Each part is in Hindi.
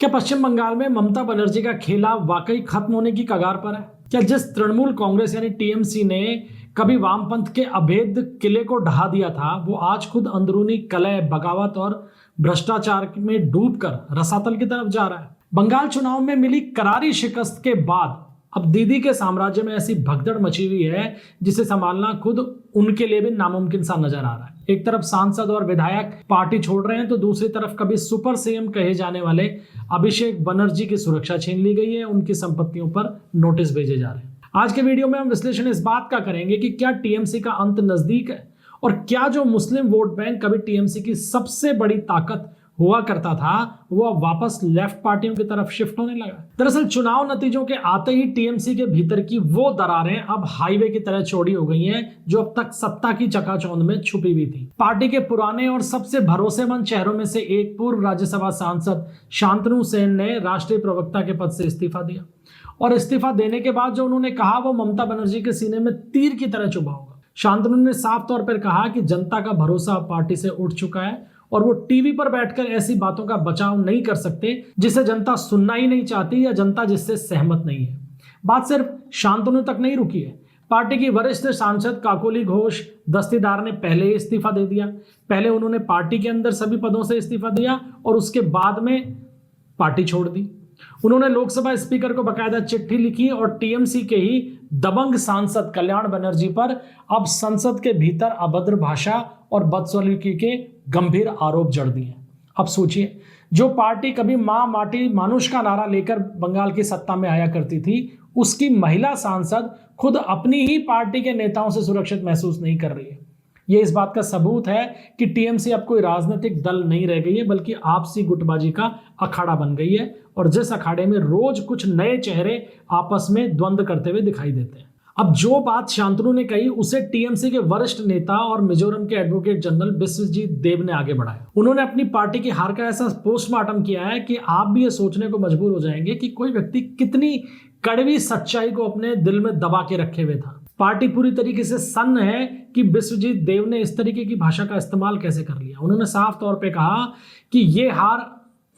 क्या पश्चिम बंगाल में ममता बनर्जी का खेला वाकई खत्म होने की कगार पर है? क्या जिस तृणमूल कांग्रेस यानी टीएमसी ने कभी वामपंथ के अभेद किले को ढहा दिया था, वो आज खुद अंदरूनी कलह, बगावत और भ्रष्टाचार में डूबकर रसातल की तरफ जा रहा है। बंगाल चुनाव में मिली करारी शिकस्त के बाद अब दीदी के साम्राज्य में ऐसी भगदड़ मची हुई है जिसे संभालना खुद उनके लिए भी नामुमकिन सा नजर आ रहा है। एक तरफ सांसद और विधायक पार्टी छोड़ रहे हैं तो दूसरी तरफ कभी सुपर सीएम कहे जाने वाले अभिषेक बनर्जी की सुरक्षा छीन ली गई है, उनकी संपत्तियों पर नोटिस भेजे जा रहे हैं। आज के वीडियो में हम विश्लेषण इस बात का करेंगे कि क्या टीएमसी का अंत नजदीक है और क्या जो मुस्लिम वोट बैंक कभी टीएमसी की सबसे बड़ी ताकत हुआ करता था वो अब वापस लेफ्ट पार्टियों की तरफ शिफ्ट होने लगा। दरअसल चुनाव नतीजों के आते ही टीएमसी के भीतर की वो दरारें अब हाईवे की तरह चौड़ी हो गई हैं जो अब तक सत्ता की चकाचौंध में छुपी हुई थी। पार्टी के पुराने और सबसे भरोसेमंद चेहरों में से एक पूर्व राज्यसभा सांसद शांतनु सेन ने राष्ट्रीय प्रवक्ता के पद से इस्तीफा दिया और इस्तीफा देने के बाद जो उन्होंने कहा वो ममता बनर्जी के सीने में तीर की तरह चुभा होगा। शांतनु ने साफ तौर पर कहा कि जनता का भरोसा पार्टी से उठ चुका है और वो टीवी पर बैठकर ऐसी बातों का बचाव नहीं कर सकते जिसे जनता सुनना ही नहीं चाहती या जनता जिससे सहमत नहीं है। बात सिर्फ शांतनु तक नहीं रुकी है। पार्टी की वरिष्ठ सांसद काकोली घोष दस्तीदार ने पहले ही इस्तीफा दे दिया। पहले उन्होंने पार्टी के अंदर सभी पदों से इस्तीफा दिया और उसके बाद में पार्टी छोड़ दी। उन्होंने लोकसभा स्पीकर को बकायदा चिट्ठी लिखी और टीएमसी के ही दबंग सांसद कल्याण बनर्जी पर अब संसद के भीतर अभद्र भाषा और बदसलूकी के गंभीर आरोप जड़ दिए। अब सोचिए, जो पार्टी कभी मां माटी मानुष का नारा लेकर बंगाल की सत्ता में आया करती थी, उसकी महिला सांसद खुद अपनी ही पार्टी के नेताओं से सुरक्षित महसूस नहीं कर रही है। ये इस बात का सबूत है कि टीएमसी अब कोई राजनीतिक दल नहीं रह गई है बल्कि आपसी गुटबाजी का अखाड़ा बन गई है और जिस अखाड़े में रोज कुछ नए चेहरे आपस में द्वंद्व करते हुए दिखाई देते हैं। अब जो बात शांतनु ने कही उसे टीएमसी के वरिष्ठ नेता और मिजोरम के एडवोकेट जनरल बिस्वजीत देव ने आगे बढ़ाया। उन्होंने अपनी पार्टी की हार का ऐसा पोस्टमार्टम किया है कि आप भी ये सोचने को मजबूर हो जाएंगे कि कोई व्यक्ति कितनी कड़वी सच्चाई को अपने दिल में दबा के रखे हुए था। पार्टी पूरी तरीके से सन्न है कि बिस्वजीत देव ने इस तरीके की भाषा का इस्तेमाल कैसे कर लिया। उन्होंने साफ तौर पे कहा कि ये हार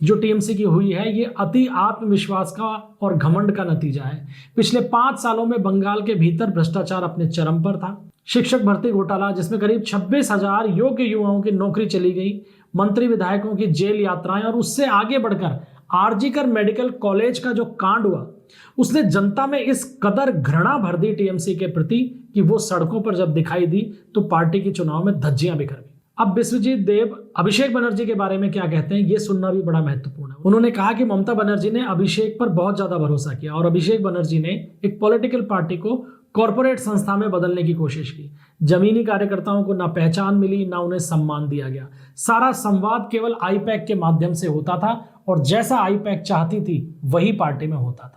जो टीएमसी की हुई है ये अति आत्मविश्वास का और घमंड का नतीजा है। पिछले 5 सालों में बंगाल के भीतर भ्रष्टाचार अपने चरम पर था। शिक्षक भर्ती घोटाला जिसमें करीब 26,000 योग्य युवाओं की नौकरी चली गई, मंत्री विधायकों की जेल यात्राएं और उससे आगे बढ़कर आरजीकर मेडिकल कॉलेज का जो कांड हुआ उसने जनता में इस कदर घृणा भर दी टीएमसी के प्रति कि वो सड़कों पर जब दिखाई दी तो पार्टी के चुनाव में धज्जियां बिखर गई। अब बिस्वजीत देव अभिषेक बनर्जी के बारे में क्या कहते हैं ये सुनना भी बड़ा महत्वपूर्ण है। उन्होंने कहा कि ममता बनर्जी ने अभिषेक पर बहुत ज्यादा भरोसा किया और अभिषेक बनर्जी ने एक पॉलिटिकल पार्टी को कॉर्पोरेट संस्था में बदलने की कोशिश की। जमीनी कार्यकर्ताओं को ना पहचान मिली ना उन्हें सम्मान दिया गया। सारा संवाद केवल आईपैक के माध्यम से होता था और जैसा आईपैक चाहती थी वही पार्टी में होता था।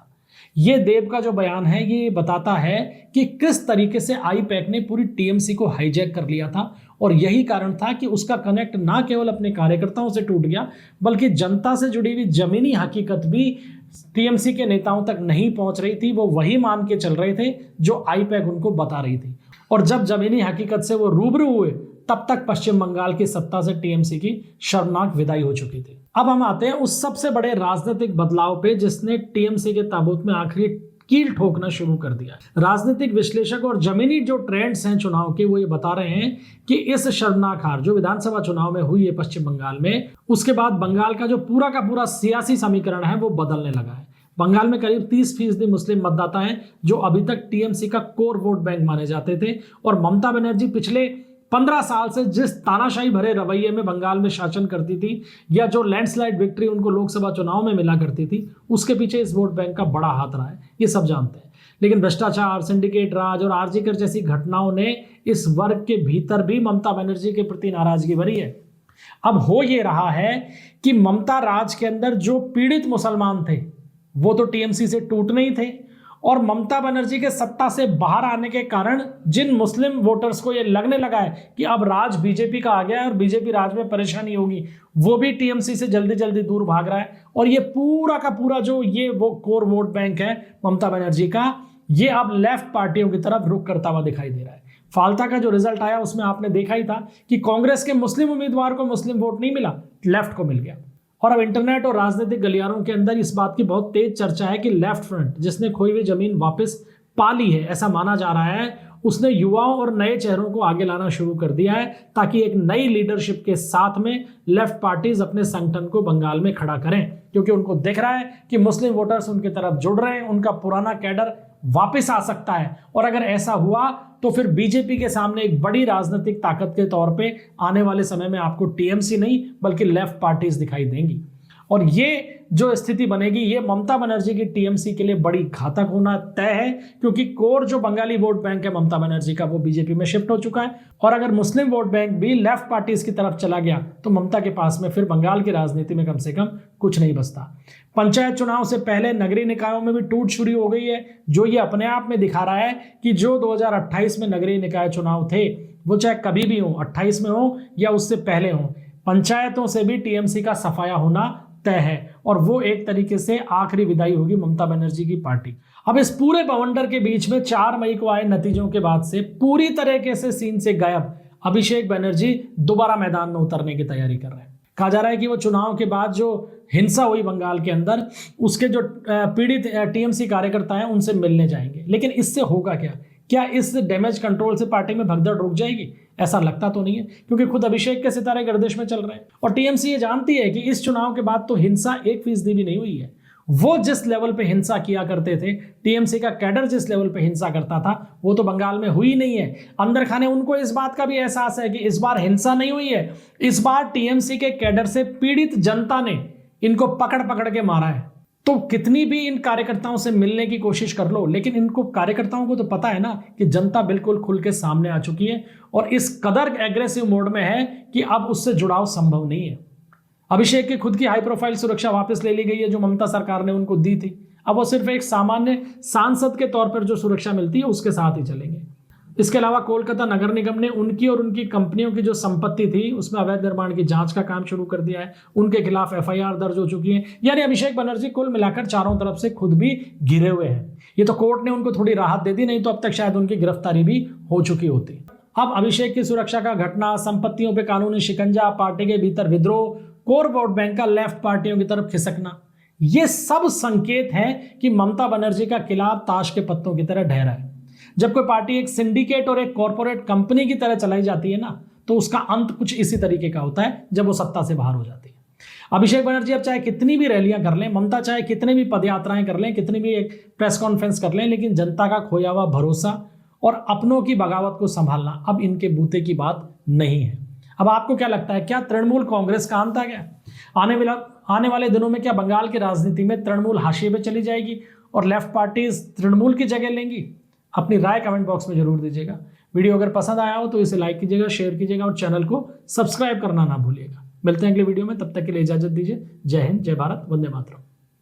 ये देव का जो बयान है ये बताता है कि किस तरीके से आईपैक ने पूरी टीएमसी को हाईजैक कर लिया था और यही कारण था कि उसका कनेक्ट ना केवल अपने कार्यकर्ताओं से टूट गया बल्कि जनता से जुड़ी हुई जमीनी हकीकत भी टीएमसी के नेताओं तक नहीं पहुंच रही थी। वो वही मान के चल रहे थे जो आईपैक उनको बता रही थी और जब जमीनी हकीकत से वो रूबरू हुए तब तक पश्चिम बंगाल की सत्ता से टीएमसी की शर्मनाक विदाई हो चुकी थी। अब हम आते हैं उस सबसे बड़े राजनीतिक बदलाव पे जिसने टीएमसी के ताबूत में आखिरी कील ठोकना शुरू कर दिया। राजनीतिक विश्लेषक और जमीनी जो ट्रेंड्स हैं चुनाव के वो ये बता रहे हैं कि इस शर्मनाक हार जो विधानसभा चुनाव में हुई है पश्चिम बंगाल में, उसके बाद बंगाल का जो पूरा का पूरा सियासी समीकरण है वो बदलने लगा है। बंगाल में करीब 30% मुस्लिम मतदाता हैं जो अभी तक टीएमसी का कोर वोट बैंक माने जाते थे और ममता बनर्जी पिछले 15 साल से जिस तानाशाही भरे रवैये में बंगाल में शासन करती थी या जो लैंडस्लाइड विक्ट्री उनको लोकसभा चुनाव में मिला करती थी उसके पीछे इस वोट बैंक का बड़ा हाथ रहा है, ये सब जानते हैं। लेकिन भ्रष्टाचार, सिंडिकेट राज और आरजीकर जैसी घटनाओं ने इस वर्ग के भीतर भी ममता बनर्जी के प्रति नाराजगी भरी है। अब हो ये रहा है कि ममता राज के अंदर जो पीड़ित मुसलमान थे वो तो टीएमसी से टूटने ही थे और ममता बनर्जी के सत्ता से बाहर आने के कारण जिन मुस्लिम वोटर्स को ये लगने लगा है कि अब राज बीजेपी का आ गया है और बीजेपी राज में परेशानी होगी, वो भी टीएमसी से जल्दी जल्दी दूर भाग रहा है और ये पूरा का पूरा जो ये वो कोर वोट बैंक है ममता बनर्जी का, ये अब लेफ्ट पार्टियों की तरफ रुख करता हुआ दिखाई दे रहा है। फाल्ता का जो रिजल्ट आया उसमें आपने देखा ही था कि कांग्रेस के मुस्लिम उम्मीदवार को मुस्लिम वोट नहीं मिला, लेफ्ट को मिल गया। और अब इंटरनेट और राजनीतिक गलियारों के अंदर इस बात की बहुत तेज चर्चा है कि लेफ्ट फ्रंट, जिसने खोई हुई जमीन वापस पा ली है ऐसा माना जा रहा है, उसने युवाओं और नए चेहरों को आगे लाना शुरू कर दिया है ताकि एक नई लीडरशिप के साथ में लेफ्ट पार्टीज अपने संगठन को बंगाल में खड़ा करें, क्योंकि उनको दिख रहा है कि मुस्लिम वोटर्स उनकी तरफ जुड़ रहे हैं, उनका पुराना कैडर वापस आ सकता है। और अगर ऐसा हुआ तो फिर बीजेपी के सामने एक बड़ी राजनीतिक ताकत के तौर पे आने वाले समय में आपको टीएमसी नहीं बल्कि लेफ्ट पार्टीज दिखाई देंगी। और ये जो स्थिति बनेगी ये ममता बनर्जी की टीएमसी के लिए बड़ी घातक होना तय है, क्योंकि कोर जो बंगाली वोट बैंक है ममता बनर्जी का वो बीजेपी में शिफ्ट हो चुका है। और अगर मुस्लिम वोट बैंक भी लेफ्ट पार्टीज की तरफ चला गया तो ममता के पास में फिर बंगाल की राजनीति में कम से कम कुछ नहीं बचता। पंचायत चुनाव से पहले नगरीय निकायों में भी टूट शुरू हो गई है, जो ये अपने आप में दिखा रहा है कि जो 2028 में नगरीय निकाय चुनाव थे वो चाहे कभी भी हो, 28 में हो या उससे पहले हो, पंचायतों से भी टीएमसी का सफाया होना तय है और वो एक तरीके से आखिरी विदाई होगी ममता बनर्जी की पार्टी। अब इस पूरे बवंडर के बीच में 4 मई को आए नतीजों के बाद से पूरी तरीके से सीन से गायब अभिषेक बनर्जी दोबारा मैदान में उतरने की तैयारी कर रहे हैं। कहा जा रहा है कि वो चुनाव के बाद जो हिंसा हुई बंगाल के अंदर उसके जो पीड़ित टीएमसी कार्यकर्ता हैं उनसे मिलने जाएंगे। लेकिन इससे होगा क्या? क्या इस डैमेज कंट्रोल से पार्टी में भगदड़ रुक जाएगी? ऐसा लगता तो नहीं है, क्योंकि खुद अभिषेक के सितारे गर्दिश में चल रहे हैं और टीएमसी ये जानती है कि इस चुनाव के बाद तो हिंसा 1% भी नहीं हुई है। वो जिस लेवल पे हिंसा किया करते थे, टीएमसी का कैडर जिस लेवल पे हिंसा करता था, वो तो बंगाल में हुई नहीं है। अंदर खाने उनको इस बात का भी एहसास है कि इस बार हिंसा नहीं हुई है, इस बार टीएमसी के कैडर से पीड़ित जनता ने इनको पकड़ पकड़ के मारा है। तो कितनी भी इन कार्यकर्ताओं से मिलने की कोशिश कर लो, लेकिन इनको कार्यकर्ताओं को तो पता है ना कि जनता बिल्कुल खुल के सामने आ चुकी है और इस कदर एग्रेसिव मोड में है कि अब उससे जुड़ाव संभव नहीं है। अभिषेक की खुद की हाई प्रोफाइल सुरक्षा वापस ले ली गई है जो ममता सरकार ने उनको दी थी। अब वो सिर्फ एक सामान्य सांसद के तौर पर जो सुरक्षा मिलती है उसके साथ ही चलेंगे। इसके अलावा कोलकाता नगर निगम ने उनकी और उनकी कंपनियों की जो संपत्ति थी उसमें अवैध निर्माण की जांच का काम शुरू कर दिया है। उनके खिलाफ एफआईआर दर्ज हो चुकी है। यानी अभिषेक बनर्जी कुल मिलाकर चारों तरफ से खुद भी घिरे हुए हैं। ये तो कोर्ट ने उनको थोड़ी राहत दे दी, नहीं तो अब तक शायद उनकी गिरफ्तारी भी हो चुकी होती। अब अभिषेक की सुरक्षा का घटना, संपत्तियों पर कानूनी शिकंजा, पार्टी के भीतर विद्रोह, कोर वोट बैंक का लेफ्ट पार्टियों की तरफ खिसकना, ये सब संकेत है कि ममता बनर्जी का किला ताश के पत्तों की तरह ढह रहा है। जब कोई पार्टी एक सिंडिकेट और एक कॉर्पोरेट कंपनी की तरह चलाई जाती है ना, तो उसका अंत कुछ इसी तरीके का होता है जब वो सत्ता से बाहर हो जाती है। अभिषेक बनर्जी अब चाहे कितनी भी रैलियां कर लें, ममता चाहे कितनी भी पदयात्राएं कर लें, कितनी भी एक प्रेस कॉन्फ्रेंस कर लें, लेकिन जनता का खोया हुआ भरोसा और अपनों की बगावत को संभालना अब इनके बूते की बात नहीं है। अब आपको क्या लगता है, क्या तृणमूल कांग्रेस का अंत आ गया? आने वाले दिनों में क्या बंगाल की राजनीति में तृणमूल हाशिए पे चली जाएगी और लेफ्ट पार्टीज तृणमूल की जगह लेंगी? अपनी राय कमेंट बॉक्स में जरूर दीजिएगा। वीडियो अगर पसंद आया हो तो इसे लाइक कीजिएगा, शेयर कीजिएगा और चैनल को सब्सक्राइब करना ना भूलिएगा। मिलते हैं अगले वीडियो में, तब तक के लिए इजाजत दीजिए। जय हिंद, जय भारत, वंदे मातरम।